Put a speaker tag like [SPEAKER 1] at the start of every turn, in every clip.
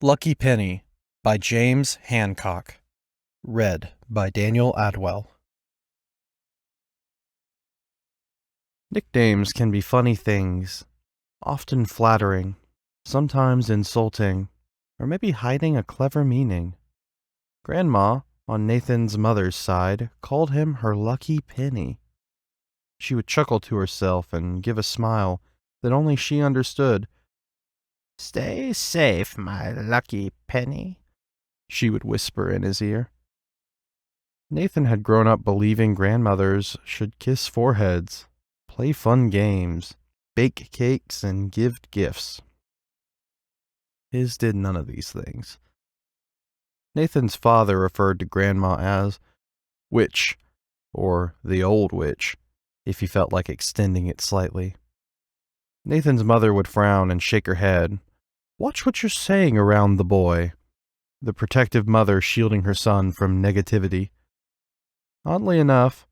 [SPEAKER 1] Lucky Penny by James Hancock. Read by Daniel Adwell. Nicknames can be funny things, often flattering, sometimes insulting, or maybe hiding a clever meaning. Grandma, on Nathan's mother's side, called him her Lucky Penny. She would chuckle to herself and give a smile that only she understood. "Stay safe, my lucky penny," she would whisper in his ear. Nathan had grown up believing grandmothers should kiss foreheads, play fun games, bake cakes, and give gifts. His did none of these things. Nathan's father referred to Grandma as Witch, or the Old Witch, if he felt like extending it slightly. Nathan's mother would frown and shake her head. "Watch what you're saying around the boy," the protective mother shielding her son from negativity. Oddly enough,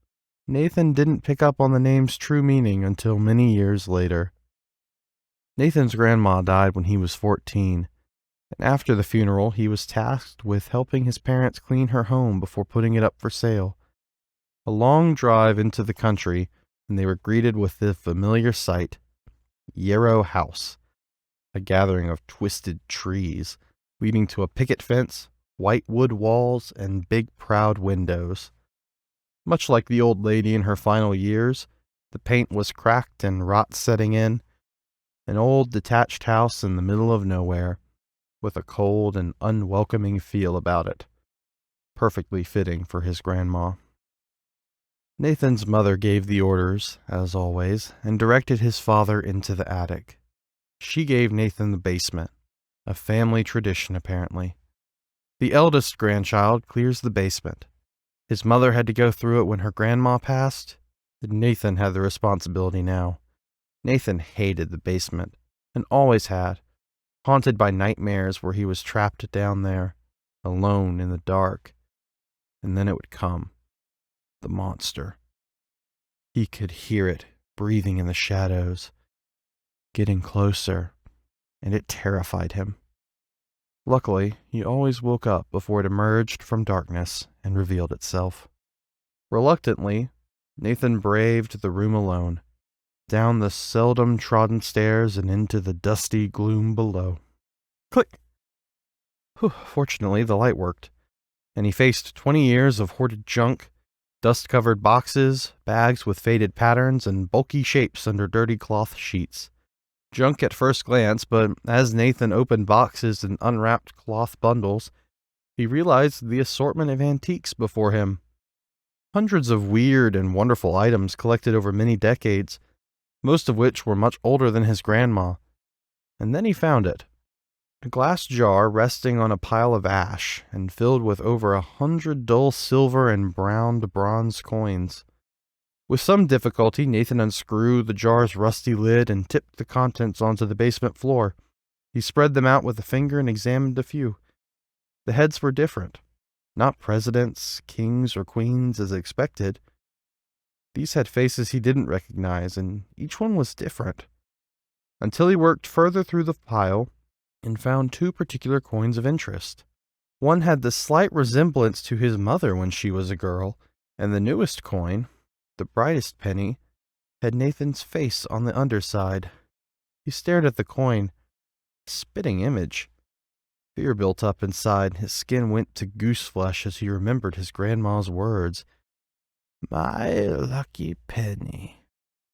[SPEAKER 1] Nathan didn't pick up on the name's true meaning until many years later. Nathan's grandma died when he was 14, and after the funeral, he was tasked with helping his parents clean her home before putting it up for sale. A long drive into the country, and they were greeted with the familiar sight, Yarrow House, a gathering of twisted trees, leading to a picket fence, white wood walls, and big proud windows. Much like the old lady in her final years, the paint was cracked and rot setting in, an old detached house in the middle of nowhere, with a cold and unwelcoming feel about it, perfectly fitting for his grandma. Nathan's mother gave the orders, as always, and directed his father into the attic. She gave Nathan the basement, a family tradition apparently. The eldest grandchild clears the basement. His mother had to go through it when her grandma passed, and Nathan had the responsibility now. Nathan hated the basement, and always had, haunted by nightmares where he was trapped down there, alone in the dark. And then it would come. The monster. He could hear it breathing in the shadows, getting closer, and it terrified him. Luckily, he always woke up before it emerged from darkness and revealed itself. Reluctantly, Nathan braved the room alone, down the seldom trodden stairs and into the dusty gloom below. Click! Fortunately, the light worked, and he faced 20 years of hoarded junk, dust-covered boxes, bags with faded patterns, and bulky shapes under dirty cloth sheets. Junk at first glance, but as Nathan opened boxes and unwrapped cloth bundles, he realized the assortment of antiques before him. Hundreds of weird and wonderful items collected over many decades, most of which were much older than his grandma. And then he found it. A glass jar resting on a pile of ash and filled with over 100 dull silver and browned bronze coins. With some difficulty, Nathan unscrewed the jar's rusty lid and tipped the contents onto the basement floor. He spread them out with a finger and examined a few. The heads were different. Not presidents, kings, or queens as expected. These had faces he didn't recognize, and each one was different. Until he worked further through the pile and found two particular coins of interest. One had the slight resemblance to his mother when she was a girl, and the newest coin, the brightest penny, had Nathan's face on the underside. He stared at the coin. A spitting image. Fear built up inside. His skin went to goose flesh as he remembered his grandma's words. "My lucky penny.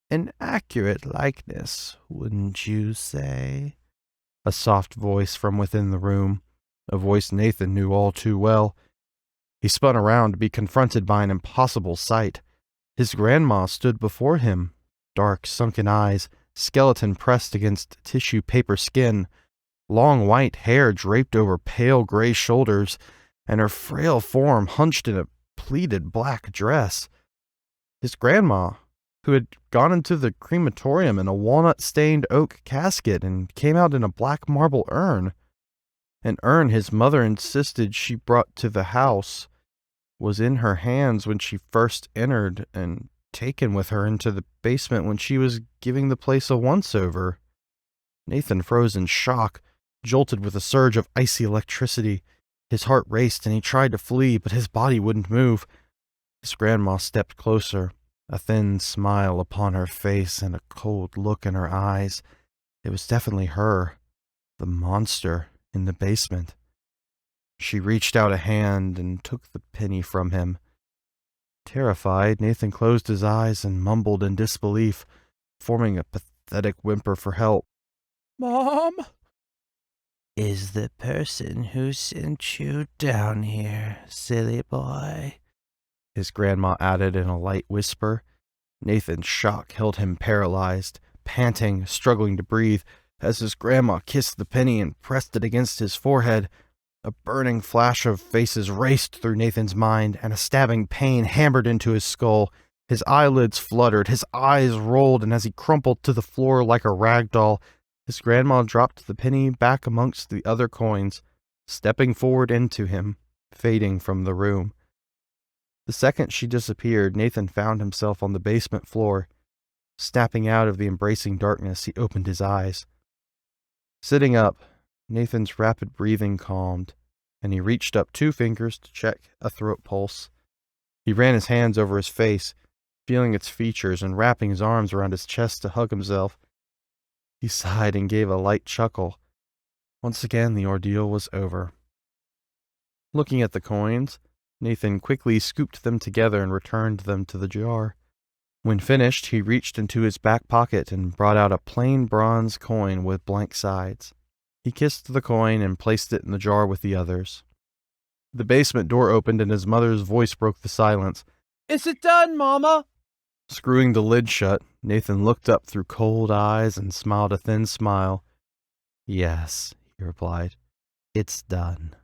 [SPEAKER 1] An accurate likeness, wouldn't you say?" A soft voice from within the room, a voice Nathan knew all too well. He spun around to be confronted by an impossible sight. His grandma stood before him, dark, sunken eyes, skeleton pressed against tissue paper skin, long white hair draped over pale gray shoulders, and her frail form hunched in a pleated black dress. His grandma, who had gone into the crematorium in a walnut-stained oak casket and came out in a black marble urn. An urn his mother insisted she brought to the house was in her hands when she first entered and taken with her into the basement when she was giving the place a once-over. Nathan froze in shock, jolted with a surge of icy electricity. His heart raced and he tried to flee, but his body wouldn't move. His grandma stepped closer, a thin smile upon her face and a cold look in her eyes. It was definitely her, the monster in the basement. She reached out a hand and took the penny from him. Terrified, Nathan closed his eyes and mumbled in disbelief, forming a pathetic whimper for help. "Mom?"
[SPEAKER 2] "Is the person who sent you down here, silly boy,"
[SPEAKER 1] his grandma added in a light whisper. Nathan's shock held him paralyzed, panting, struggling to breathe, as his grandma kissed the penny and pressed it against his forehead. A burning flash of faces raced through Nathan's mind, and a stabbing pain hammered into his skull. His eyelids fluttered, his eyes rolled, and as he crumpled to the floor like a rag doll, his grandma dropped the penny back amongst the other coins, stepping forward into him, fading from the room. The second she disappeared, Nathan found himself on the basement floor. Snapping out of the embracing darkness, he opened his eyes. Sitting up, Nathan's rapid breathing calmed, and he reached up 2 fingers to check a throat pulse. He ran his hands over his face, feeling its features and wrapping his arms around his chest to hug himself. He sighed and gave a light chuckle. Once again, the ordeal was over. Looking at the coins, Nathan quickly scooped them together and returned them to the jar. When finished, he reached into his back pocket and brought out a plain bronze coin with blank sides. He kissed the coin and placed it in the jar with the others. The basement door opened and his mother's voice broke the silence.
[SPEAKER 3] "Is it done, Mama?"
[SPEAKER 1] Screwing the lid shut, Nathan looked up through cold eyes and smiled a thin smile. "Yes," he replied, "it's done."